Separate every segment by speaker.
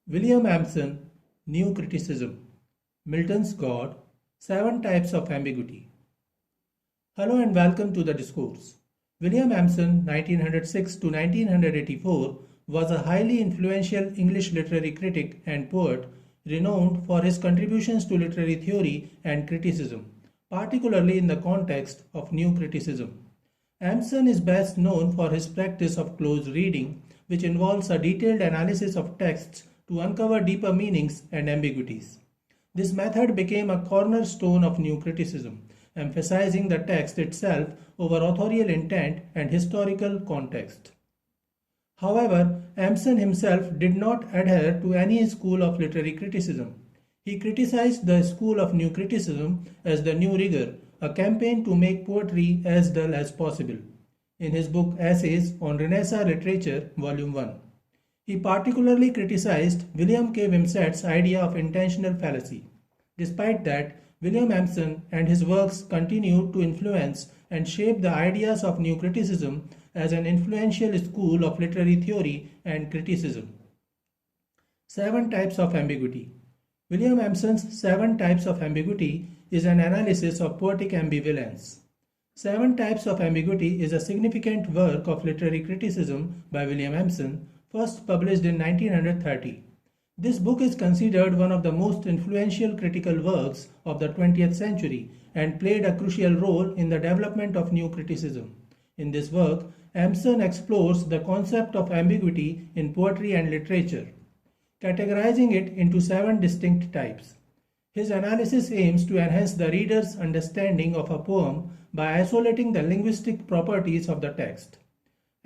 Speaker 1: William Empson, New Criticism, Milton's God, Seven Types of Ambiguity. Hello and welcome to the discourse. William Empson, 1906 to 1984, was a highly influential English literary critic and poet renowned for his contributions to literary theory and criticism, particularly in the context of New Criticism. Empson is best known for his practice of close reading, which involves a detailed analysis of texts to uncover deeper meanings and ambiguities. This method became a cornerstone of New Criticism, emphasizing the text itself over authorial intent and historical context. However, Empson himself did not adhere to any school of literary criticism. He criticized the school of New Criticism as the New Rigor, a campaign to make poetry as dull as possible. In his book Essays on Renaissance Literature, Volume 1. He particularly criticized William K. Wimsatt's idea of intentional fallacy. Despite that, William Empson and his works continued to influence and shape the ideas of New Criticism as an influential school of literary theory and criticism. Seven Types of Ambiguity. William Empson's Seven Types of Ambiguity is an analysis of poetic ambivalence. Seven Types of Ambiguity is a significant work of literary criticism by William Empson, first published in 1930. This book is considered one of the most influential critical works of the 20th century and played a crucial role in the development of New Criticism. In this work, Empson explores the concept of ambiguity in poetry and literature, categorizing it into seven distinct types. His analysis aims to enhance the reader's understanding of a poem by isolating the linguistic properties of the text.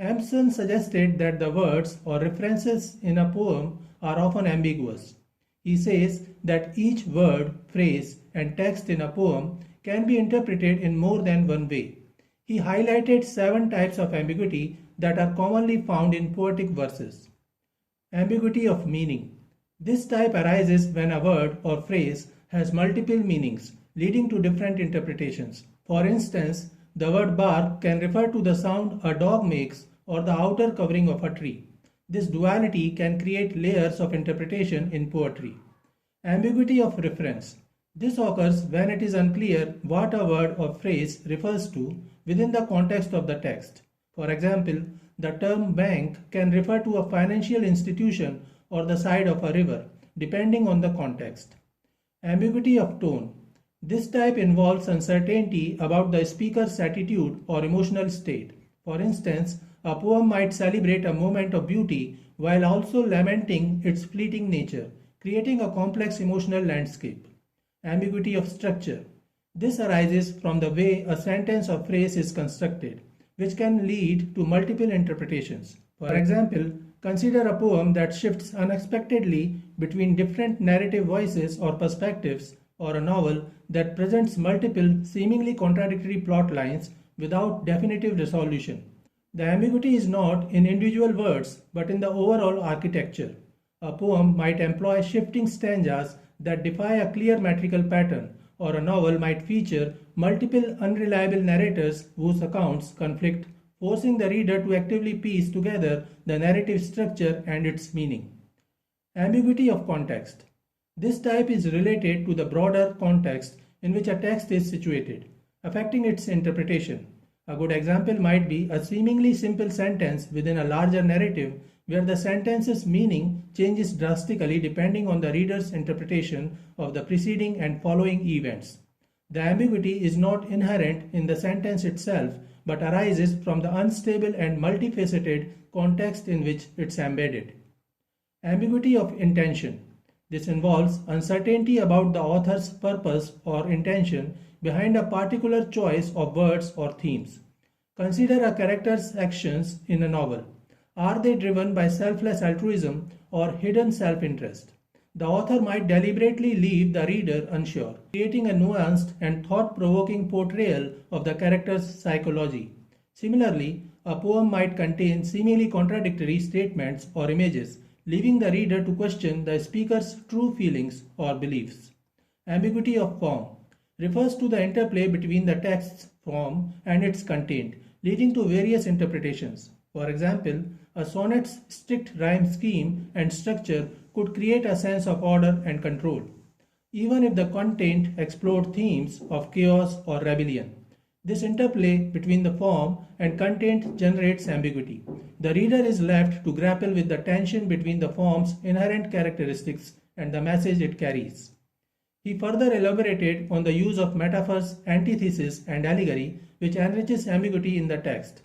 Speaker 1: Empson suggested that the words or references in a poem are often ambiguous. He says that each word, phrase, and text in a poem can be interpreted in more than one way. He highlighted seven types of ambiguity that are commonly found in poetic verses. Ambiguity of meaning. This type arises when a word or phrase has multiple meanings, leading to different interpretations. For instance, the word bark can refer to the sound a dog makes or the outer covering of a tree. This duality can create layers of interpretation in poetry. Ambiguity of reference. This occurs when it is unclear what a word or phrase refers to within the context of the text. For example, the term bank can refer to a financial institution or the side of a river, depending on the context. Ambiguity of tone. This type involves uncertainty about the speaker's attitude or emotional state. For instance, a poem might celebrate a moment of beauty while also lamenting its fleeting nature, creating a complex emotional landscape. Ambiguity of structure. This arises from the way a sentence or phrase is constructed, which can lead to multiple interpretations. For example, consider a poem that shifts unexpectedly between different narrative voices or perspectives, or a novel that presents multiple seemingly contradictory plot lines without definitive resolution. The ambiguity is not in individual words but in the overall architecture. A poem might employ shifting stanzas that defy a clear metrical pattern, or a novel might feature multiple unreliable narrators whose accounts conflict, forcing the reader to actively piece together the narrative structure and its meaning. Ambiguity of context. This type is related to the broader context in which a text is situated, affecting its interpretation. A good example might be a seemingly simple sentence within a larger narrative where the sentence's meaning changes drastically depending on the reader's interpretation of the preceding and following events. The ambiguity is not inherent in the sentence itself but arises from the unstable and multifaceted context in which it's embedded. Ambiguity of intention. This involves uncertainty about the author's purpose or intention behind a particular choice of words or themes. Consider a character's actions in a novel. Are they driven by selfless altruism or hidden self-interest? The author might deliberately leave the reader unsure, creating a nuanced and thought-provoking portrayal of the character's psychology. Similarly, a poem might contain seemingly contradictory statements or images, leaving the reader to question the speaker's true feelings or beliefs. Ambiguity of form refers to the interplay between the text's form and its content, leading to various interpretations. For example, a sonnet's strict rhyme scheme and structure could create a sense of order and control, even if the content explored themes of chaos or rebellion. This interplay between the form and content generates ambiguity. The reader is left to grapple with the tension between the form's inherent characteristics and the message it carries. He further elaborated on the use of metaphors, antithesis, and allegory, which enriches ambiguity in the text.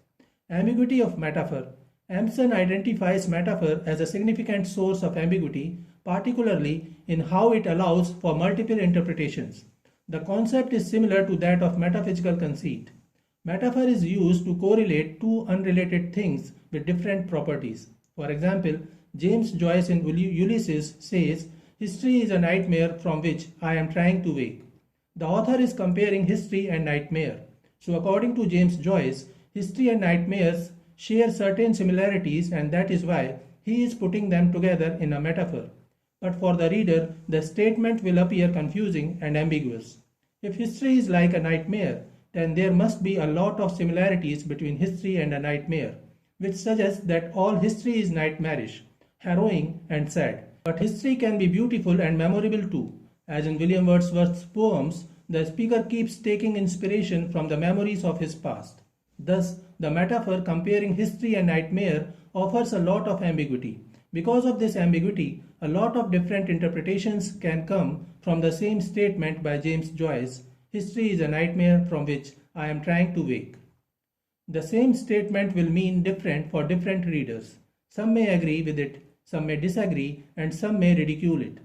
Speaker 1: Ambiguity of metaphor. Empson identifies metaphor as a significant source of ambiguity, particularly in how it allows for multiple interpretations. The concept is similar to that of metaphysical conceit. Metaphor is used to correlate two unrelated things with different properties. For example, James Joyce in Ulysses says, "History is a nightmare from which I am trying to wake." The author is comparing history and nightmare. So according to James Joyce, history and nightmares share certain similarities, and that is why he is putting them together in a metaphor. But for the reader, the statement will appear confusing and ambiguous. If history is like a nightmare, then there must be a lot of similarities between history and a nightmare, which suggests that all history is nightmarish, harrowing, and sad. But history can be beautiful and memorable too. As in William Wordsworth's poems, the speaker keeps taking inspiration from the memories of his past. Thus, the metaphor comparing history and nightmare offers a lot of ambiguity. Because of this ambiguity, a lot of different interpretations can come from the same statement by James Joyce, "History is a nightmare from which I am trying to wake." The same statement will mean different for different readers. Some may agree with it, some may disagree, and some may ridicule it.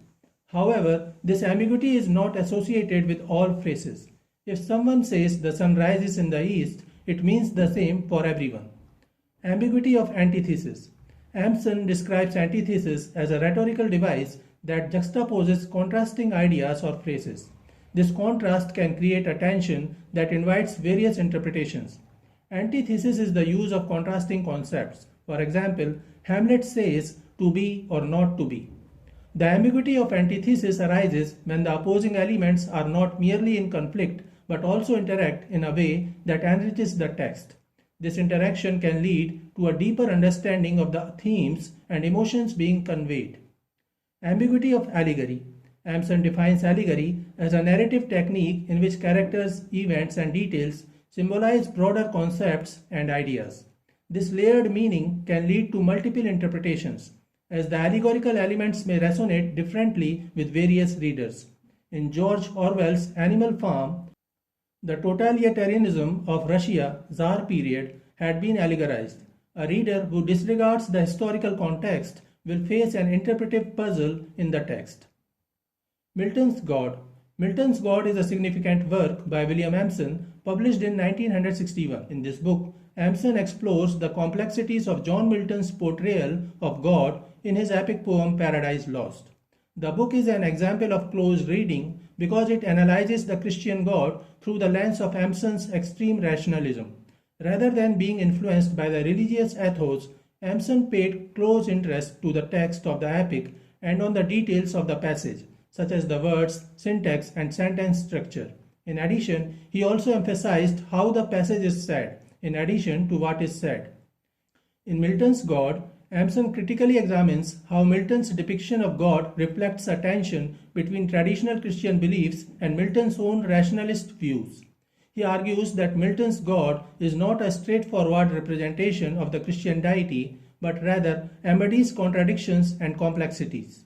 Speaker 1: However, this ambiguity is not associated with all phrases. If someone says the sun rises in the east, it means the same for everyone. Ambiguity of antithesis. Empson describes antithesis as a rhetorical device that juxtaposes contrasting ideas or phrases. This contrast can create a tension that invites various interpretations. Antithesis is the use of contrasting concepts. For example, Hamlet says to be or not to be. The ambiguity of antithesis arises when the opposing elements are not merely in conflict but also interact in a way that enriches the text. This interaction can lead to a deeper understanding of the themes and emotions being conveyed. Ambiguity of allegory. Empson defines allegory as a narrative technique in which characters, events, and details symbolize broader concepts and ideas. This layered meaning can lead to multiple interpretations, as the allegorical elements may resonate differently with various readers. In George Orwell's Animal Farm, the totalitarianism of Russia Tsar period had been allegorized. A reader who disregards the historical context will face an interpretive puzzle in the text. Milton's God. Milton's God is a significant work by William Empson, published in 1961. In this book, Empson explores the complexities of John Milton's portrayal of God in his epic poem Paradise Lost. The book is an example of close reading because it analyzes the Christian God through the lens of Empson's extreme rationalism. Rather than being influenced by the religious ethos, Empson paid close interest to the text of the epic and on the details of the passage, such as the words, syntax, and sentence structure. In addition, he also emphasized how the passage is said, in addition to what is said. In Milton's God, Empson critically examines how Milton's depiction of God reflects a tension between traditional Christian beliefs and Milton's own rationalist views. He argues that Milton's God is not a straightforward representation of the Christian deity, but rather embodies contradictions and complexities.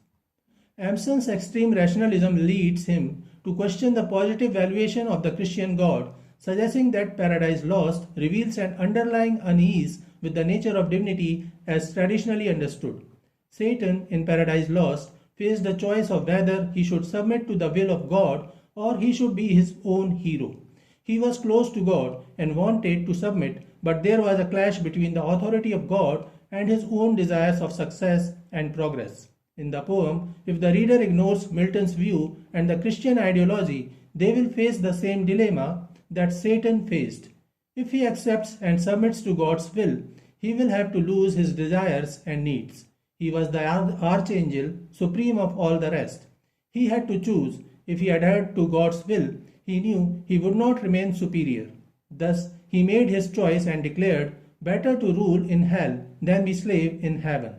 Speaker 1: Empson's extreme rationalism leads him to question the positive valuation of the Christian God, suggesting that Paradise Lost reveals an underlying unease with the nature of divinity as traditionally understood. Satan in Paradise Lost faced the choice of whether he should submit to the will of God or he should be his own hero. He was close to God and wanted to submit, but there was a clash between the authority of God and his own desires of success and progress. In the poem, if the reader ignores Milton's view and the Christian ideology, they will face the same dilemma that Satan faced. If he accepts and submits to God's will, he will have to lose his desires and needs. He was the archangel, supreme of all the rest. He had to choose. If he adhered to God's will, he knew he would not remain superior. Thus, he made his choice and declared, "Better to rule in hell than be slave in heaven."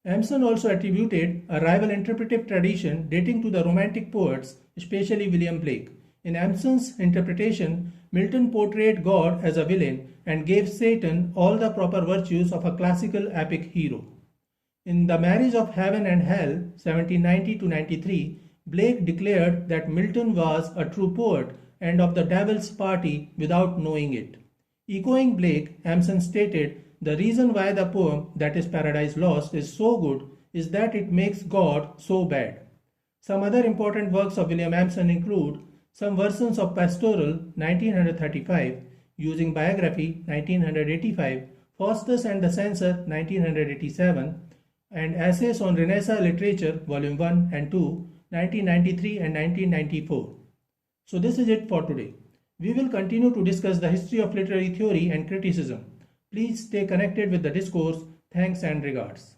Speaker 1: Empson also attributed a rival interpretive tradition dating to the Romantic poets, especially William Blake. In Empson's interpretation, Milton portrayed God as a villain and gave Satan all the proper virtues of a classical epic hero. In The Marriage of Heaven and Hell, 1790-93, Blake declared that Milton was a true poet and of the devil's party without knowing it. Echoing Blake, Empson stated, "The reason why the poem, that is Paradise Lost, is so good is that it makes God so bad." Some other important works of William Empson include some versions of Pastoral, 1935, using Biography, 1985, Faustus and the Censor, 1987, and Essays on Renaissance Literature, Volume 1 and 2, 1993 and 1994. So this is it for today. We will continue to discuss the history of literary theory and criticism. Please stay connected with the discourse. Thanks and regards.